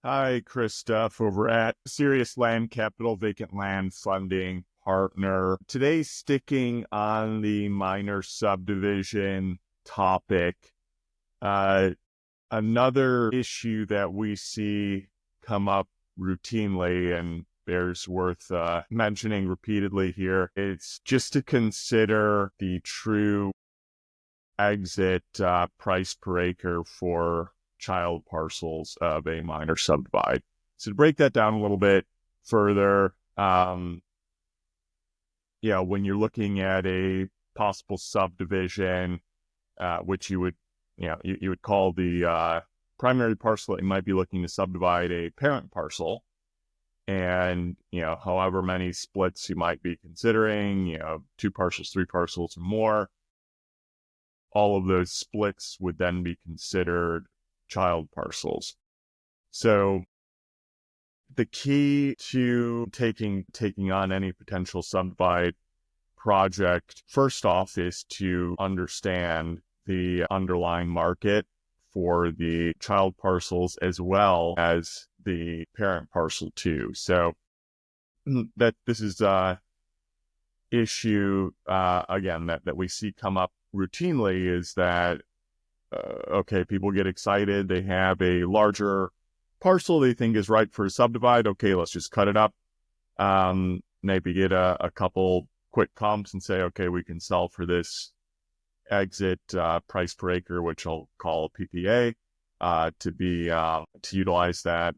Hi, Chris Duff over at Serious Land Capital Vacant Land Funding Partner. Today, sticking on the minor subdivision topic, uh, another issue that we see come up routinely and bears worth mentioning repeatedly here is just to consider the true exit price per acre for child parcels of a minor subdivide. So to break that down a little bit further, when you're looking at a possible subdivision, which you would, you would call the primary parcel that you might be looking to subdivide a parent parcel, and however many splits you might be considering, 2 parcels, 3 parcels, or more. All of those splits would then be considered child parcels. So the key to taking on any potential subdivide project, first off, is to understand the underlying market for the child parcels as well as the parent parcel too. So that this is issue again that we see come up routinely is that people get excited, they have a larger parcel they think is right for a subdivide. Okay, let's just cut it up, maybe get a couple quick comps and say, okay, we can sell for this exit price per acre, which I'll call PPA, to utilize that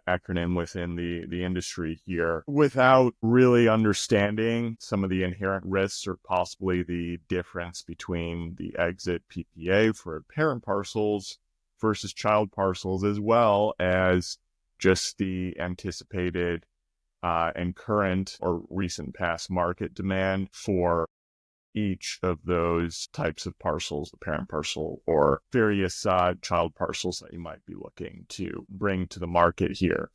acronym within the industry here, without really understanding some of the inherent risks or possibly the difference between the exit PPA for parent parcels versus child parcels, as well as just the anticipated and current or recent past market demand for each of those types of parcels, the parent parcel or various child parcels that you might be looking to bring to the market here.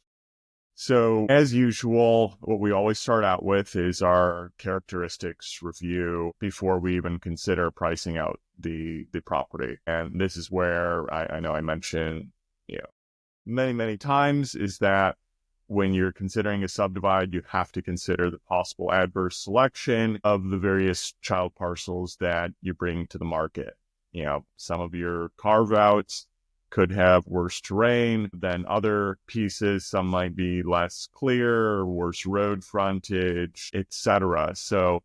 So as usual, what we always start out with is our characteristics review before we even consider pricing out the property. And this is where I know I mentioned, many times, is that when you're considering a subdivide, you have to consider the possible adverse selection of the various child parcels that you bring to the market. Some of your carve-outs could have worse terrain than other pieces. Some might be less clear, worse road frontage, etc. So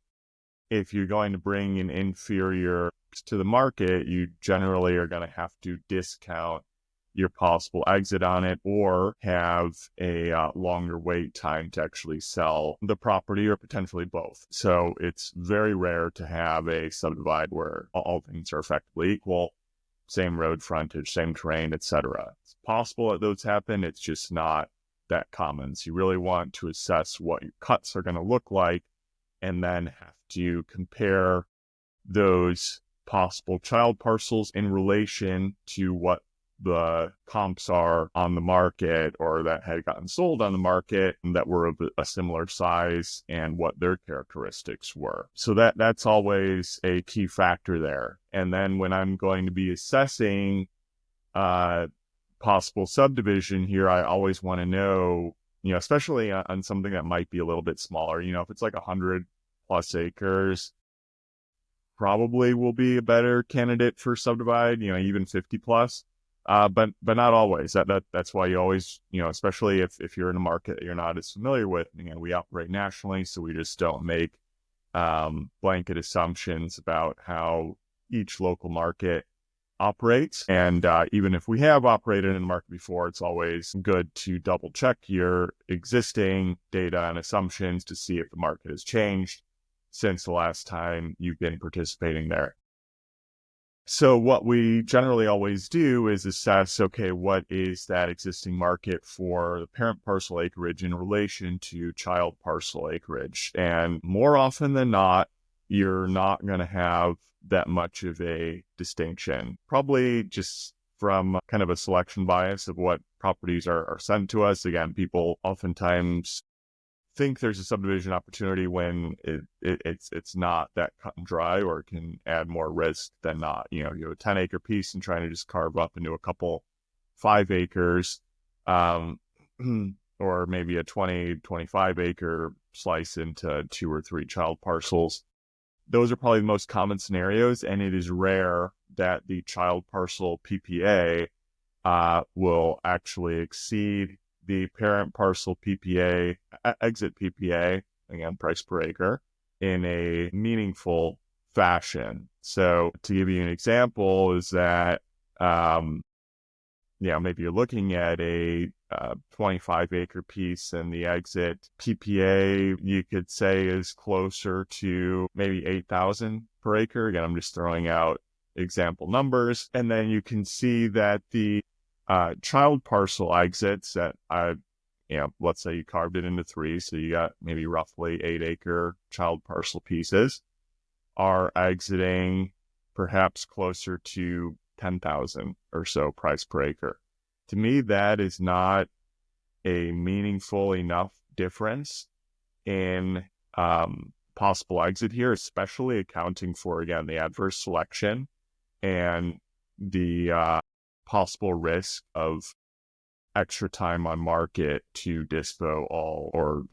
if you're going to bring an inferior to the market, you generally are going to have to discount your possible exit on it, or have a longer wait time to actually sell the property, or potentially both. So it's very rare to have a subdivide where all things are effectively equal, same road frontage, same terrain, etc. It's possible that those happen. It's just not that common. So you really want to assess what your cuts are going to look like, and then have to compare those possible child parcels in relation to what the comps are on the market, or that had gotten sold on the market and that were of a similar size, and what their characteristics were. So that's always a key factor there. And then when I'm going to be assessing possible subdivision here, I always want to know, especially on something that might be a little bit smaller, if it's like 100+ acres, probably will be a better candidate for subdivide, even 50+. But not always. That's why you always, especially if you're in a market that you're not as familiar with, we operate nationally, so we just don't make blanket assumptions about how each local market operates. And even if we have operated in a market before, it's always good to double check your existing data and assumptions to see if the market has changed since the last time you've been participating there. So what we generally always do is assess, okay, what is that existing market for the parent parcel acreage in relation to child parcel acreage? And more often than not, you're not going to have that much of a distinction, probably just from kind of a selection bias of what properties are sent to us. Again, people oftentimes think there's a subdivision opportunity when it's not that cut and dry, or it can add more risk than not. You have a 10-acre piece and trying to just carve up into a couple 5 acres. or maybe a 20, 25 acre slice into 2 or 3 child parcels. Those are probably the most common scenarios, and it is rare that the child parcel PPA will actually exceed the parent parcel PPA, exit PPA, again, price per acre, in a meaningful fashion. So to give you an example is that, maybe you're looking at a 25 acre piece and the exit PPA, you could say, is closer to maybe 8,000 per acre. Again, I'm just throwing out example numbers. And then you can see that the child parcel exits that let's say you carved it into 3, so you got maybe roughly 8 acre child parcel pieces, are exiting perhaps closer to 10,000 or so price per acre. To me, that is not a meaningful enough difference in possible exit here, especially accounting for, again, the adverse selection and the possible risk of extra time on market to dispo all, or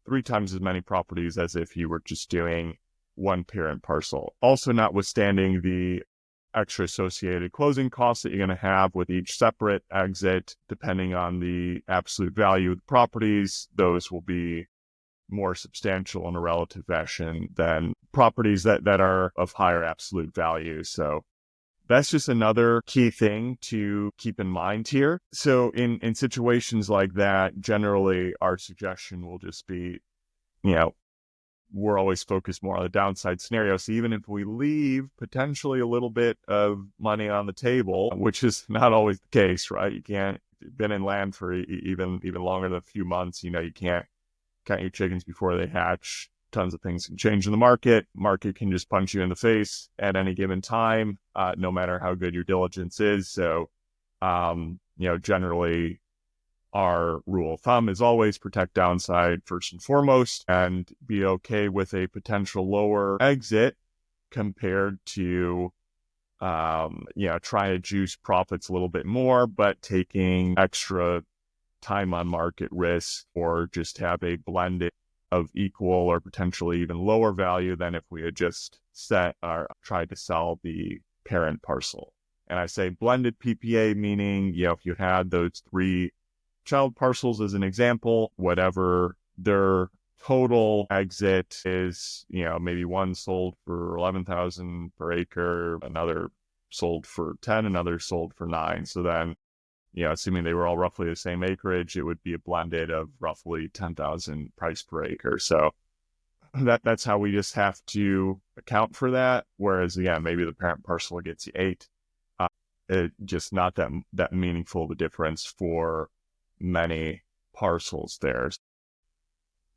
3 times as many properties as if you were just doing one parent parcel. Also, notwithstanding the extra associated closing costs that you're going to have with each separate exit, depending on the absolute value of the properties, those will be more substantial in a relative fashion than properties that are of higher absolute value. So that's just another key thing to keep in mind here. So in situations like that, generally our suggestion will just be, we're always focused more on the downside scenario. So even if we leave potentially a little bit of money on the table, which is not always the case, right? You can't, been in land for even longer than a few months, you can't count your chickens before they hatch. Tons of things can change in the market. Market can just punch you in the face at any given time, no matter how good your diligence is. So, generally, our rule of thumb is always protect downside first and foremost, and be okay with a potential lower exit compared to, trying to juice profits a little bit more, but taking extra time on market risk, or just have a blended of equal or potentially even lower value than if we had just tried to sell the parent parcel. And I say blended PPA, meaning, if you had those 3 child parcels as an example, whatever their total exit is, maybe one sold for 11,000 per acre, another sold for 10, another sold for 9. So then, assuming they were all roughly the same acreage, it would be a blended of roughly 10,000 price per acre. So that's how we just have to account for that. Whereas, again, maybe the parent parcel gets you 8. It just not that meaningful of a difference for many parcels there.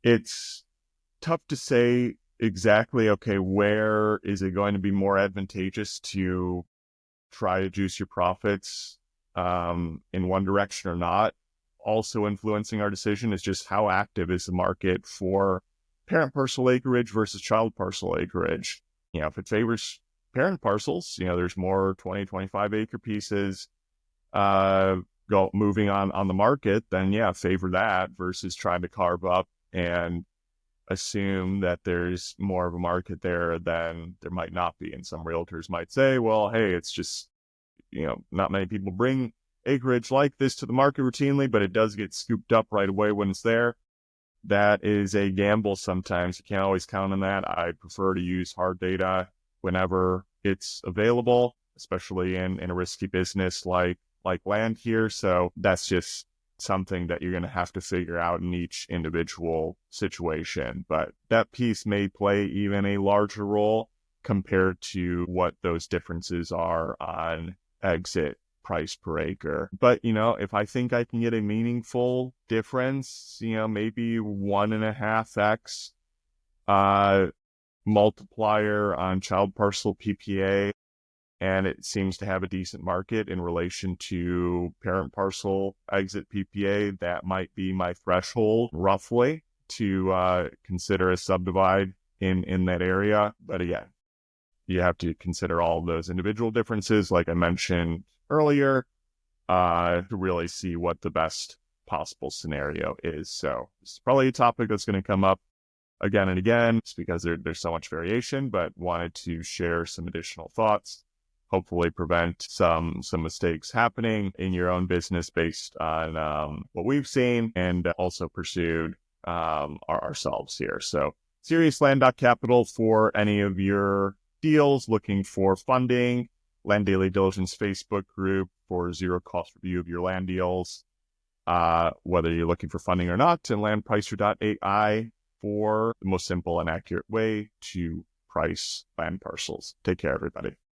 It's tough to say exactly, okay, where is it going to be more advantageous to try to juice your profits in one direction or not. Also influencing our decision is just how active is the market for parent parcel acreage versus child parcel acreage. If it favors parent parcels, there's more 20, 25 acre pieces moving on the market, then favor that versus trying to carve up and assume that there's more of a market there than there might not be. And some realtors might say, well, hey, it's just, not many people bring acreage like this to the market routinely, but it does get scooped up right away when it's there. That is a gamble sometimes. You can't always count on that. I prefer to use hard data whenever it's available, especially in a risky business like land here. So that's just something that you're going to have to figure out in each individual situation. But that piece may play even a larger role compared to what those differences are on exit price per acre. But, if I think I can get a meaningful difference, maybe 1.5x multiplier on child parcel PPA, and it seems to have a decent market in relation to parent parcel exit PPA, that might be my threshold roughly to consider a subdivide in that area. But again, you have to consider all of those individual differences, like I mentioned earlier, to really see what the best possible scenario is. So it's probably a topic that's going to come up again and again, just because there's so much variation, but wanted to share some additional thoughts, hopefully prevent some mistakes happening in your own business based on what we've seen, and also pursued ourselves here. So seriousland.capital for any of your deals looking for funding, Land Daily Diligence Facebook group for zero cost review of your land deals, whether you're looking for funding or not, and landpricer.ai for the most simple and accurate way to price land parcels. Take care, everybody.